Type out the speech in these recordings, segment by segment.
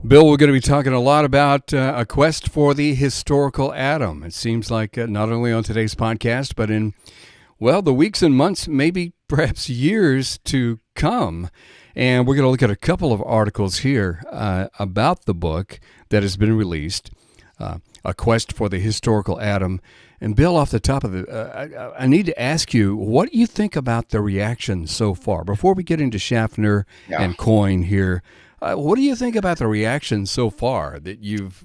Bill, we're going to be talking a lot about a quest for the historical Adam. It seems like not only on today's podcast, but in, well, the weeks and months, maybe perhaps years to come. And we're going to look at a couple of articles here about the book that has been released, A Quest for the Historical Adam. And Bill, off the top of the, I need to ask you, what do you think about the reaction so far? Before we get into Schaffner and Coyne here, what do you think about the reaction so far that you've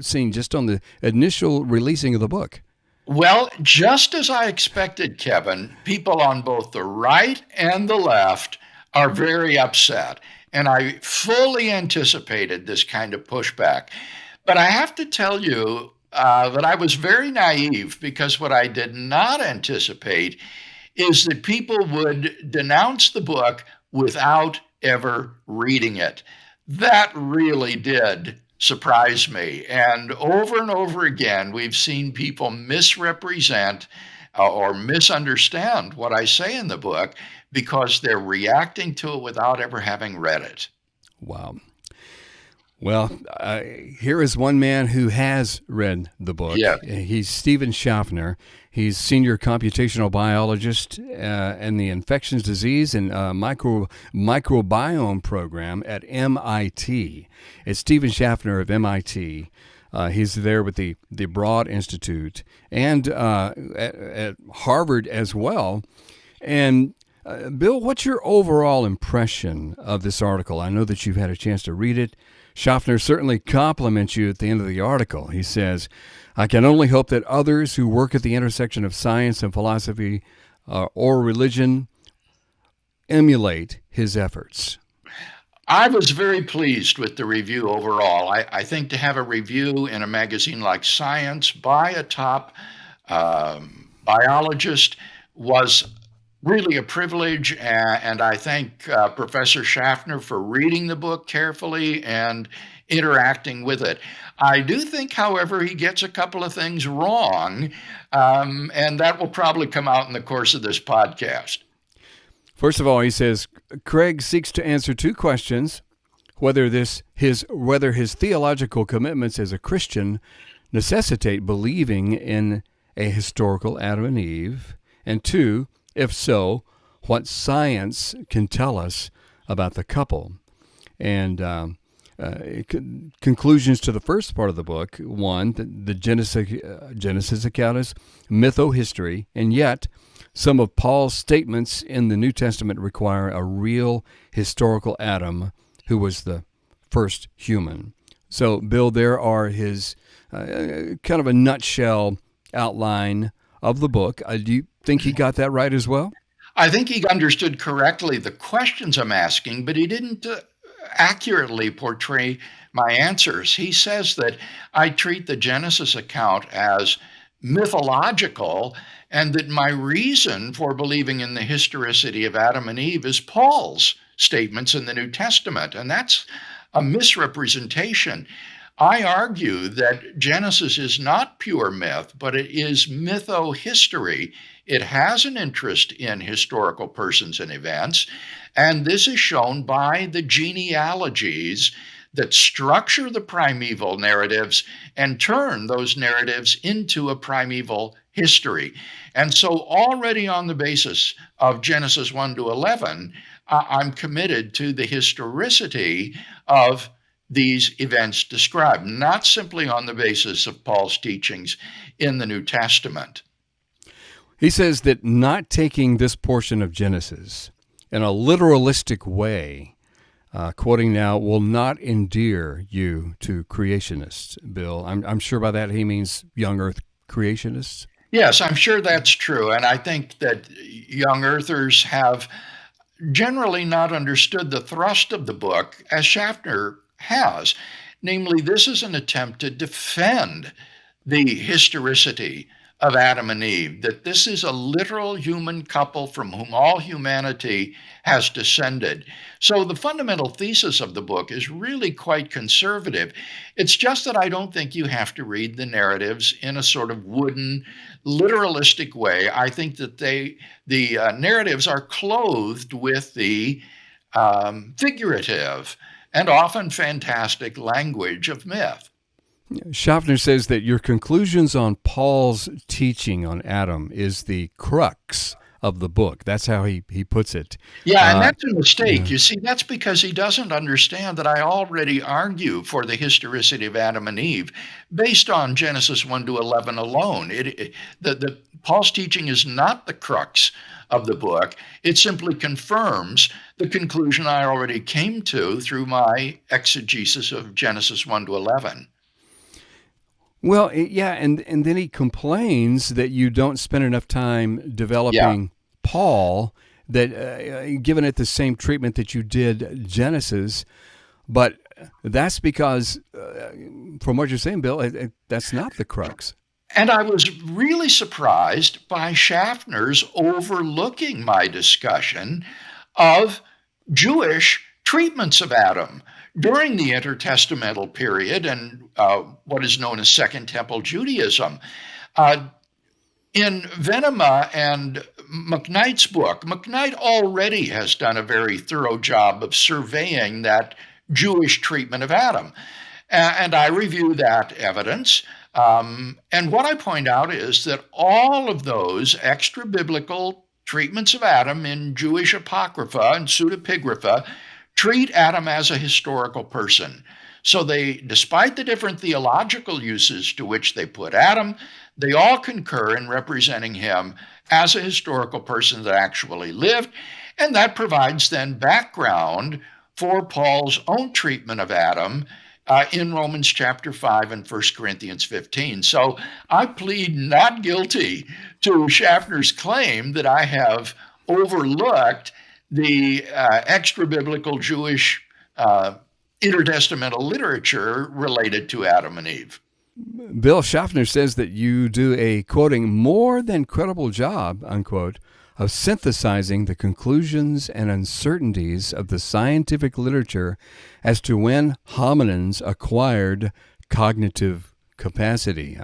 seen just on the initial releasing of the book? Well, just as I expected, Kevin, people on both the right and the left are very upset. And I fully anticipated this kind of pushback. But I have to tell you that I was very naive, because what I did not anticipate is that people would denounce the book without ever reading it. That really did surprise me. And over again, we've seen people misrepresent or misunderstand what I say in the book because they're reacting to it without ever having read it. Wow. Well, here is one man who has read the book. Yeah. He's Stephen Schaffner. He's senior computational biologist in the infectious disease and microbiome program at MIT. It's Stephen Schaffner of MIT. He's there with the Broad Institute and at Harvard as well. And Bill, what's your overall impression of this article? I know that you've had a chance to read it. Schaffner certainly compliments you at the end of the article. He says, "I can only hope that others who work at the intersection of science and philosophy or religion emulate his efforts." I was very pleased with the review overall. I think to have a review in a magazine like Science by a top biologist was really a privilege, and I thank Professor Schaffner for reading the book carefully and interacting with it. I do think, however, he gets a couple of things wrong, and that will probably come out in the course of this podcast. First of all, he says, Craig seeks to answer two questions: whether his theological commitments as a Christian necessitate believing in a historical Adam and Eve, and two, if so, what science can tell us about the couple. And conclusions to the first part of the book: one, the Genesis account is mytho-history, and yet some of Paul's statements in the New Testament require a real historical Adam who was the first human. So, Bill, there are his kind of a nutshell outline of the book. Do you think he got that right as well? I think he understood correctly the questions I'm asking, but he didn't accurately portray my answers. He says that I treat the Genesis account as mythological, and that my reason for believing in the historicity of Adam and Eve is Paul's statements in the New Testament, and that's a misrepresentation. I argue that Genesis is not pure myth, but it is mytho-history. It has an interest in historical persons and events, and this is shown by the genealogies that structure the primeval narratives and turn those narratives into a primeval history. And so already on the basis of Genesis 1 to 11, I'm committed to the historicity of these events described, not simply on the basis of Paul's teachings in the New Testament. He says that not taking this portion of Genesis in a literalistic way, quoting now, will not endear you to creationists, Bill. I'm sure by that he means young earth creationists. Yes, I'm sure that's true. And I think that young earthers have generally not understood the thrust of the book as Schaffner has. Namely, this is an attempt to defend the historicity of Adam and Eve, that this is a literal human couple from whom all humanity has descended. So the fundamental thesis of the book is really quite conservative. It's just that I don't think you have to read the narratives in a sort of wooden, literalistic way. I think that the narratives are clothed with the figurative and often fantastic language of myth. Schaffner says that your conclusions on Paul's teaching on Adam is the crux of the book. That's how he puts it. Yeah, and that's a Yeah. mistake. You see, that's because he doesn't understand that I already argue for the historicity of Adam and Eve based on Genesis 1 to 11 alone. The Paul's teaching is not the crux of the book. It simply confirms the conclusion I already came to through my exegesis of Genesis 1 to 11. Well, yeah, and then he complains that you don't spend enough time developing Paul, that giving it the same treatment that you did Genesis, but that's because, from what you're saying, Bill, that's not the crux. And I was really surprised by Schaffner's overlooking my discussion of Jewish treatments of Adam during the intertestamental period and what is known as Second Temple Judaism. In Venema and McKnight's book, McKnight already has done a very thorough job of surveying that Jewish treatment of Adam. And I review that evidence. And what I point out is that all of those extra biblical treatments of Adam in Jewish apocrypha and pseudepigrapha treat Adam as a historical person. So they, despite the different theological uses to which they put Adam, they all concur in representing him as a historical person that actually lived. And that provides then background for Paul's own treatment of Adam in Romans chapter 5 and 1 Corinthians 15. So I plead not guilty to Schaffner's claim that I have overlooked the extra-biblical Jewish intertestamental literature related to Adam and Eve. Bill Schaffner says that you do a, quoting, more than credible job, unquote, of synthesizing the conclusions and uncertainties of the scientific literature as to when hominins acquired cognitive capacity.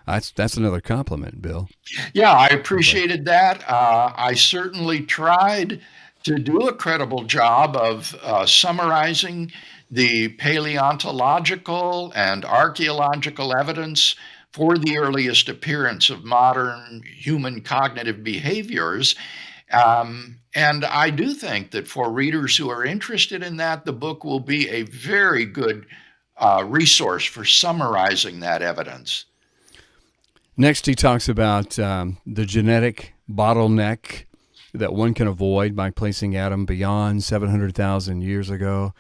That's another compliment, Bill. Yeah, I appreciated that. I certainly tried to do a credible job of summarizing the paleontological and archaeological evidence for the earliest appearance of modern human cognitive behaviors. And I do think that for readers who are interested in that, the book will be a very good resource for summarizing that evidence. Next, he talks about the genetic bottleneck that one can avoid by placing Adam beyond 700,000 years ago.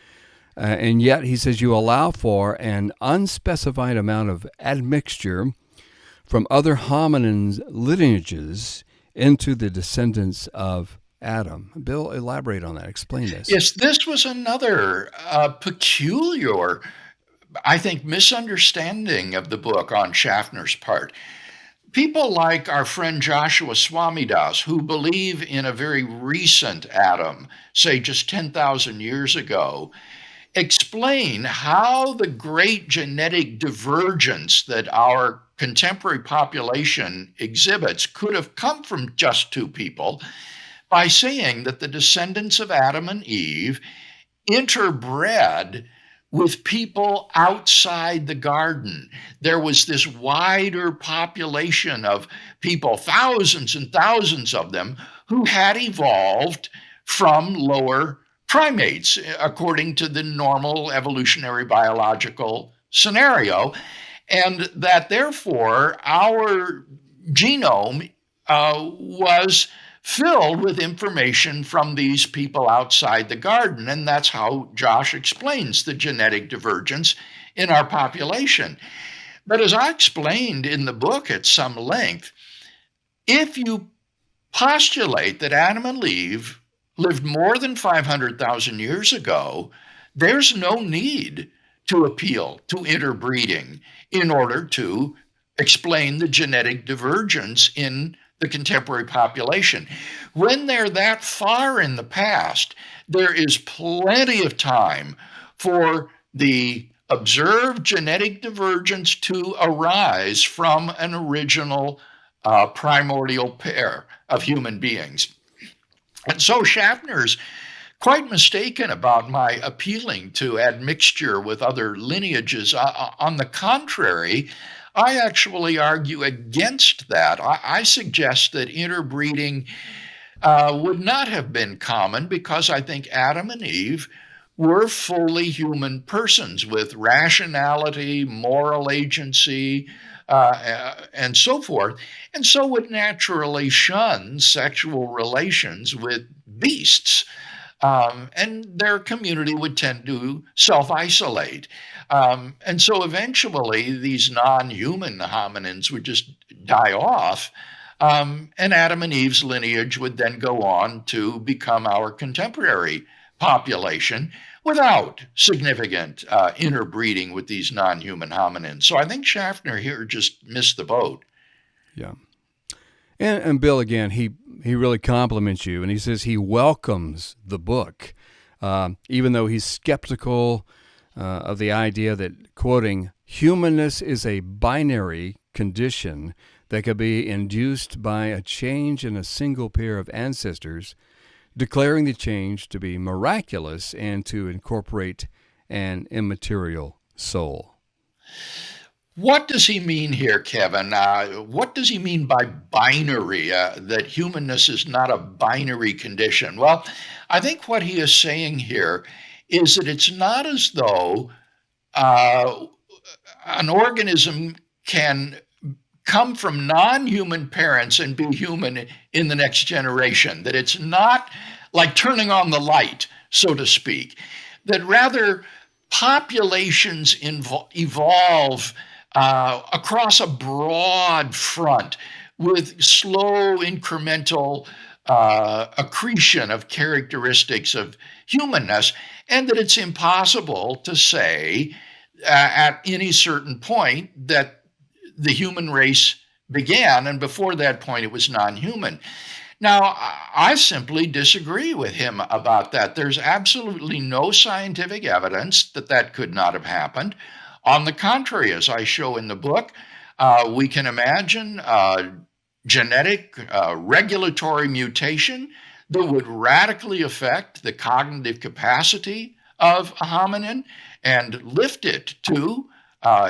And yet, he says, you allow for an unspecified amount of admixture from other hominins' lineages into the descendants of Adam. Bill, elaborate on that. Explain this. Yes, this was another peculiar, I think, misunderstanding of the book on Schaffner's part. People like our friend Joshua Swamidas, who believe in a very recent Adam, say just 10,000 years ago, explain how the great genetic divergence that our contemporary population exhibits could have come from just two people by saying that the descendants of Adam and Eve interbred with people outside the garden. There was this wider population of people, thousands and thousands of them, who had evolved from lower primates, according to the normal evolutionary biological scenario, and that therefore our genome was filled with information from these people outside the garden. And that's how Josh explains the genetic divergence in our population. But as I explained in the book at some length, if you postulate that Adam and Eve lived more than 500,000 years ago, there's no need to appeal to interbreeding in order to explain the genetic divergence in the contemporary population. When they're that far in the past, there is plenty of time for the observed genetic divergence to arise from an original primordial pair of human beings. And so Schaffner's quite mistaken about my appealing to admixture with other lineages. On the contrary, I actually argue against that. I suggest that interbreeding would not have been common because I think Adam and Eve were fully human persons with rationality, moral agency, and so forth, and so would naturally shun sexual relations with beasts. And their community would tend to self isolate. And so eventually, these non human hominins would just die off. And Adam and Eve's lineage would then go on to become our contemporary population without significant interbreeding with these non human hominins. So I think Schaffner here just missed the boat. Yeah. And Bill, again, he really compliments you, and he says he welcomes the book, even though he's skeptical of the idea that, quoting, humanness is a binary condition that could be induced by a change in a single pair of ancestors, declaring the change to be miraculous and to incorporate an immaterial soul. What does he mean here, Kevin? What does he mean by binary, that humanness is not a binary condition? Well, I think what he is saying here is that it's not as though an organism can come from non-human parents and be human in the next generation, that it's not like turning on the light, so to speak, that rather populations evolve across a broad front with slow incremental accretion of characteristics of humanness, and that it's impossible to say at any certain point that the human race began, and before that point it was non-human. Now, I simply disagree with him about that. There's absolutely no scientific evidence that that could not have happened. On the contrary, as I show in the book, we can imagine genetic regulatory mutation that would radically affect the cognitive capacity of a hominin and lift it to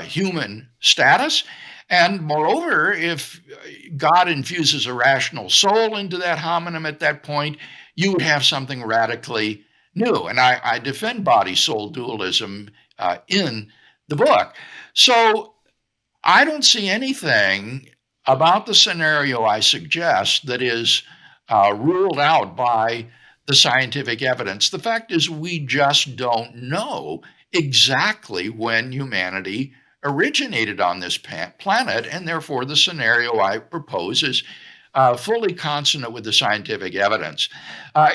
human status. And moreover, if God infuses a rational soul into that hominin at that point, you would have something radically new. And I defend body-soul dualism in the book. So I don't see anything about the scenario I suggest that is ruled out by the scientific evidence. The fact is, we just don't know exactly when humanity originated on this planet, and therefore the scenario I propose is fully consonant with the scientific evidence.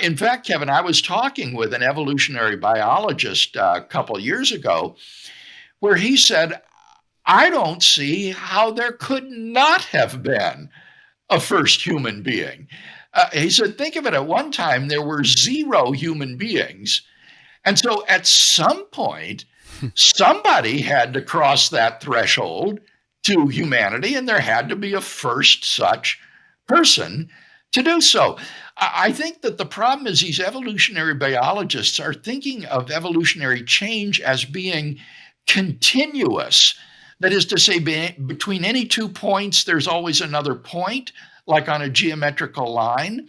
In fact, Kevin, I was talking with an evolutionary biologist a couple years ago where he said, I don't see how there could not have been a first human being. He said, think of it, at one time there were 0 human beings. And so at some point, somebody had to cross that threshold to humanity, and there had to be a first such person to do so. I think that the problem is these evolutionary biologists are thinking of evolutionary change as being continuous. That is to say, between any 2 points, there's always another point, like on a geometrical line.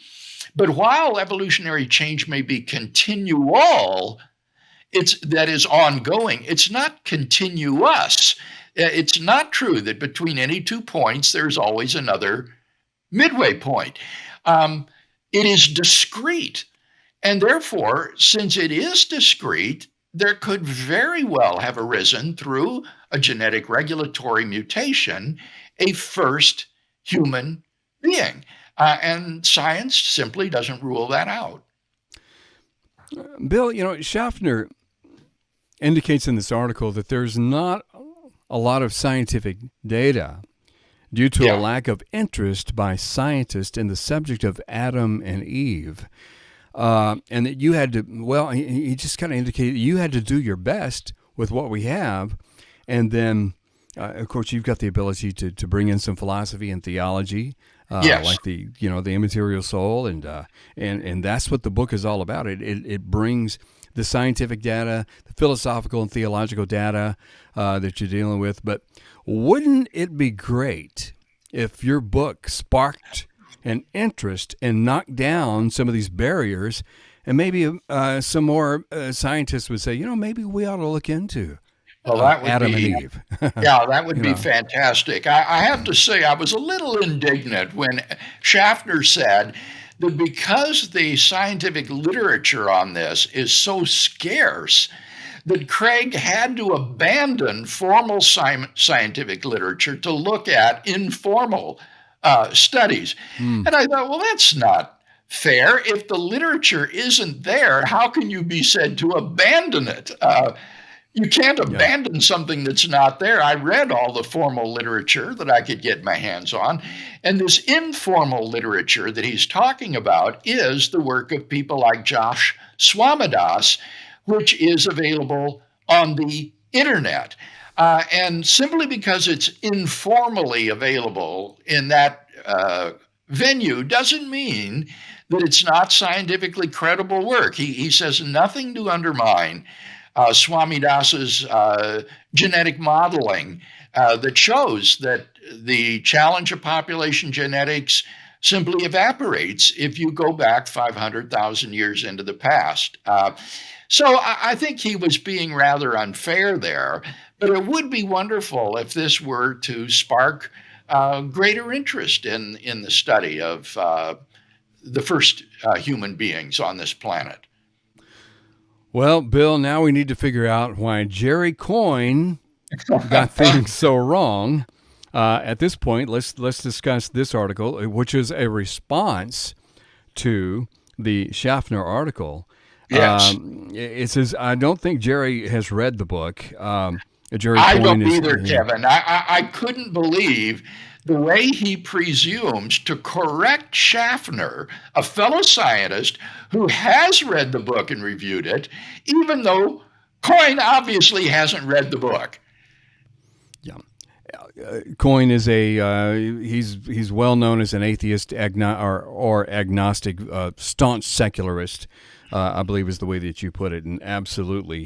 But while evolutionary change may be continual, that is ongoing, it's not continuous. It's not true that between any 2 points, there's always another midway point. It is discrete. And therefore, since it is discrete, there could very well have arisen through a genetic regulatory mutation a first human being. And science simply doesn't rule that out. Bill, Schaffner indicates in this article that there's not a lot of scientific data due to a lack of interest by scientists in the subject of Adam and Eve. And that you had to, he just kind of indicated you had to do your best with what we have. And then, of course, you've got the ability to bring in some philosophy and theology Yes. like the immaterial soul, and that's what the book is all about. It brings the scientific data, the philosophical and theological data that you're dealing with. But wouldn't it be great if your book sparked an interest and knocked down some of these barriers, and maybe some more scientists would say, maybe we ought to look into Well, that would Adam be, and Eve. yeah, that would be know. fantastic. I have to say, I was a little indignant when Schaffner said that because the scientific literature on this is so scarce, that Craig had to abandon formal scientific literature to look at informal studies. And I thought, well, that's not fair. If the literature isn't there, how can you be said to abandon it? You can't abandon something that's not there. I read all the formal literature that I could get my hands on. And this informal literature that he's talking about is the work of people like Josh Swamidass, which is available on the internet. And simply because it's informally available in that venue doesn't mean that it's not scientifically credible work. He says nothing to undermine Swamidass's genetic modeling that shows that the challenge of population genetics simply evaporates if you go back 500,000 years into the past. So I think he was being rather unfair there, but it would be wonderful if this were to spark greater interest in the study of the first human beings on this planet. Well, Bill, now we need to figure out why Jerry Coyne got things so wrong. At this point, let's discuss this article, which is a response to the Schaffner article. Yes. It says, I don't think Jerry has read the book. Jerry I Coyne don't is, either, Kevin. I couldn't believe the way he presumes to correct Schaffner, a fellow scientist who has read the book and reviewed it, even though Coyne obviously hasn't read the book. Yeah. Coyne is he's well known as an atheist or agnostic, staunch secularist, I believe is the way that you put it. And absolutely,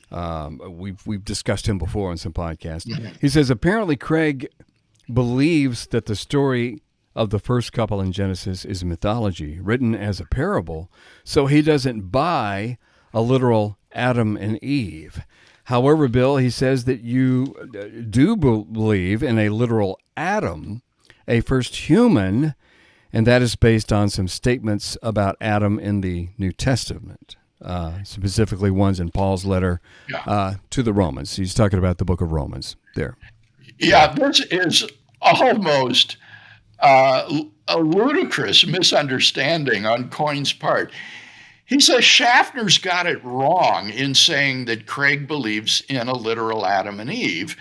we've discussed him before on some podcasts. Mm-hmm. He says, apparently Craig believes that the story of the first couple in Genesis is mythology, written as a parable, so he doesn't buy a literal Adam and Eve. However, Bill, he says that you do believe in a literal Adam, a first human, and that is based on some statements about Adam in the New Testament, specifically ones in Paul's letter to the Romans. He's talking about the book of Romans there. Yeah, this is almost a ludicrous misunderstanding on Coyne's part. He says Schaffner's got it wrong in saying that Craig believes in a literal Adam and Eve.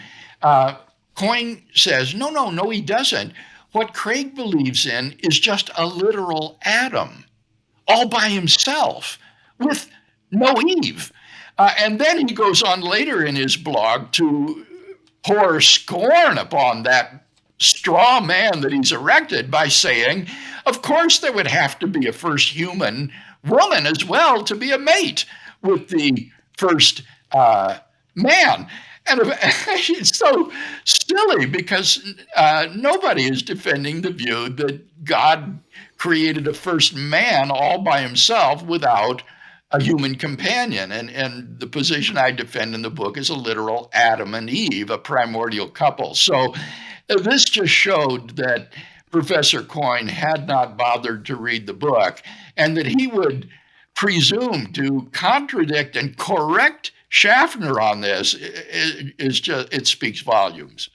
Coyne says, no, he doesn't. What Craig believes in is just a literal Adam, all by himself, with no Eve. And then he goes on later in his blog to pour scorn upon that straw man that he's erected by saying, of course there would have to be a first human woman as well to be a mate with the first man. And it's so silly because nobody is defending the view that God created a first man all by himself without a human companion. And the position I defend in the book is a literal Adam and Eve, a primordial couple. So this just showed that Professor Coyne had not bothered to read the book, and that he would presume to contradict and correct Schaffner on this it speaks volumes.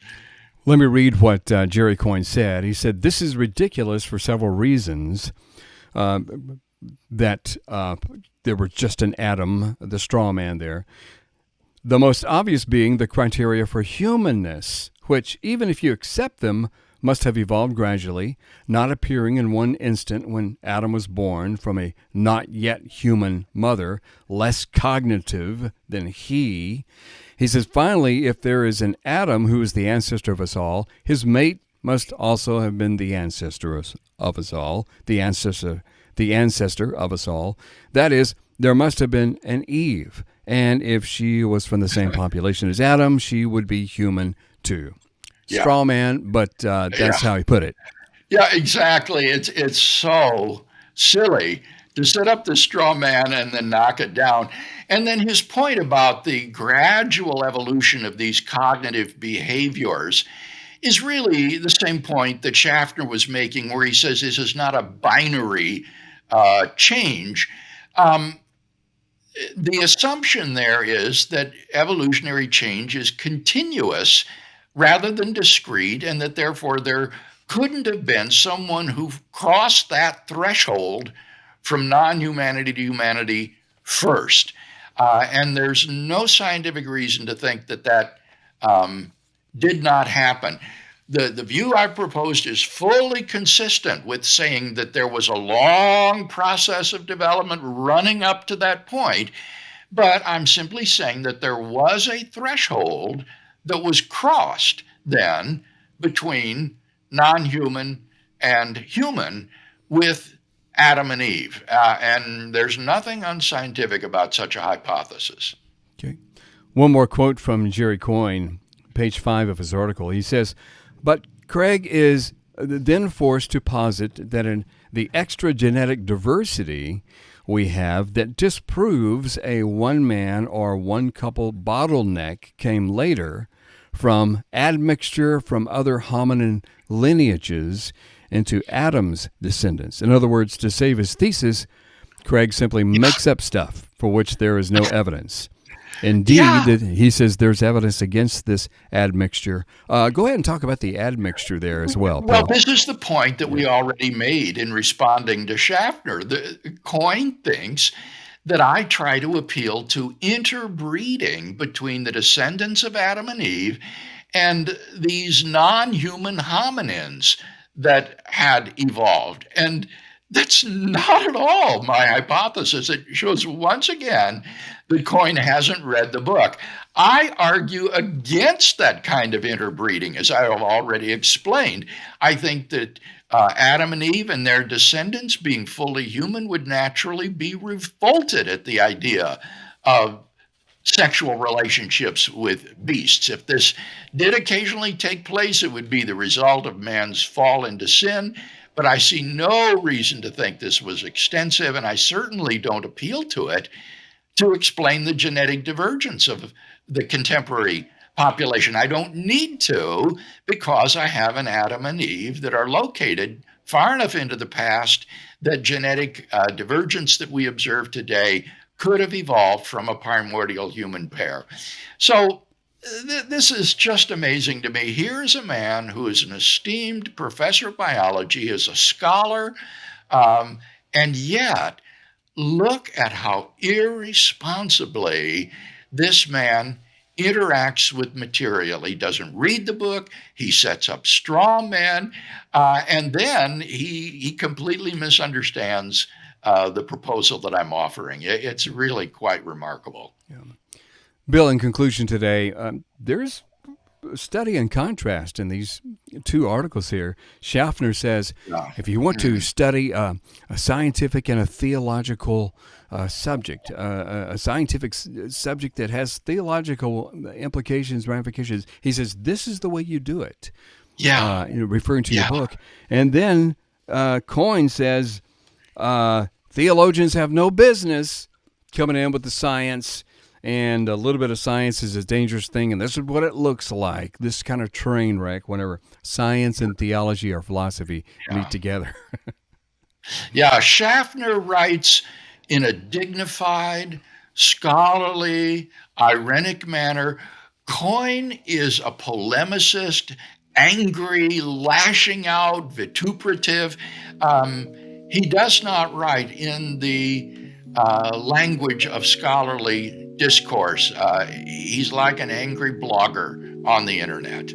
Let me read what Jerry Coyne said. He said, this is ridiculous for several reasons, that there was just an Adam, the straw man there. The most obvious being the criteria for humanness, which, even if you accept them, must have evolved gradually, not appearing in one instant when Adam was born from a not yet human mother, less cognitive than he. He says, finally, if there is an Adam who is the ancestor of us all, his mate must also have been the ancestor of us all, the ancestor of us all. That is, there must have been an Eve, and if she was from the same population as Adam, she would be human too. Yeah. Straw man, but that's how he put it. Yeah, exactly. It's so silly to set up the straw man and then knock it down. And then his point about the gradual evolution of these cognitive behaviors is really the same point that Schaffner was making, where he says this is not a binary change. The assumption there is that evolutionary change is continuous rather than discrete, and that therefore there couldn't have been someone who crossed that threshold from non-humanity to humanity first. And there's no scientific reason to think that that did not happen. The view I proposed is fully consistent with saying that there was a long process of development running up to that point, but I'm simply saying that there was a threshold that was crossed then between non-human and human with Adam and Eve. And there's nothing unscientific about such a hypothesis. Okay. One more quote from Jerry Coyne, page 5 of his article. He says, but Craig is then forced to posit that in the extra genetic diversity we have that disproves a one-man or one-couple bottleneck came later from admixture from other hominin lineages into Adam's descendants. In other words, to save his thesis, Craig simply makes up stuff for which there is no evidence. Indeed, he says there's evidence against this admixture. Go ahead and talk about the admixture there as well. Well, this is the point that we already made in responding to Schaffner. Coyne thinks that I try to appeal to interbreeding between the descendants of Adam and Eve and these non-human hominins that had evolved. And that's not at all my hypothesis. It shows once again that Coyne hasn't read the book. I argue against that kind of interbreeding, as I have already explained. I think that Adam and Eve and their descendants, being fully human, would naturally be revolted at the idea of sexual relationships with beasts. If this did occasionally take place, it would be the result of man's fall into sin. But I see no reason to think this was extensive, and I certainly don't appeal to it to explain the genetic divergence of the contemporary population. I don't need to, because I have an Adam and Eve that are located far enough into the past that genetic divergence that we observe today could have evolved from a primordial human pair. So this is just amazing to me. Here's a man who is an esteemed professor of biology, is a scholar, and yet look at how irresponsibly this man interacts with material. He doesn't read the book. He sets up straw men, and then he completely misunderstands the proposal that I'm offering. It's really quite remarkable. Yeah. Bill, in conclusion today, there's study and contrast in these two articles here. Schaffner says, if you want to study a scientific and a theological subject, a scientific subject that has theological implications, ramifications, he says, this is the way you do it. Yeah. Referring to your book. And then Coyne says, theologians have no business coming in with the science, and a little bit of science is a dangerous thing, and this is what it looks like, this kind of train wreck whenever science and theology or philosophy meet together. Yeah, Schaffner writes in a dignified, scholarly, ironic manner. Coyne is a polemicist, angry, lashing out, vituperative. He does not write in the language of scholarly discourse. He's like an angry blogger on the internet.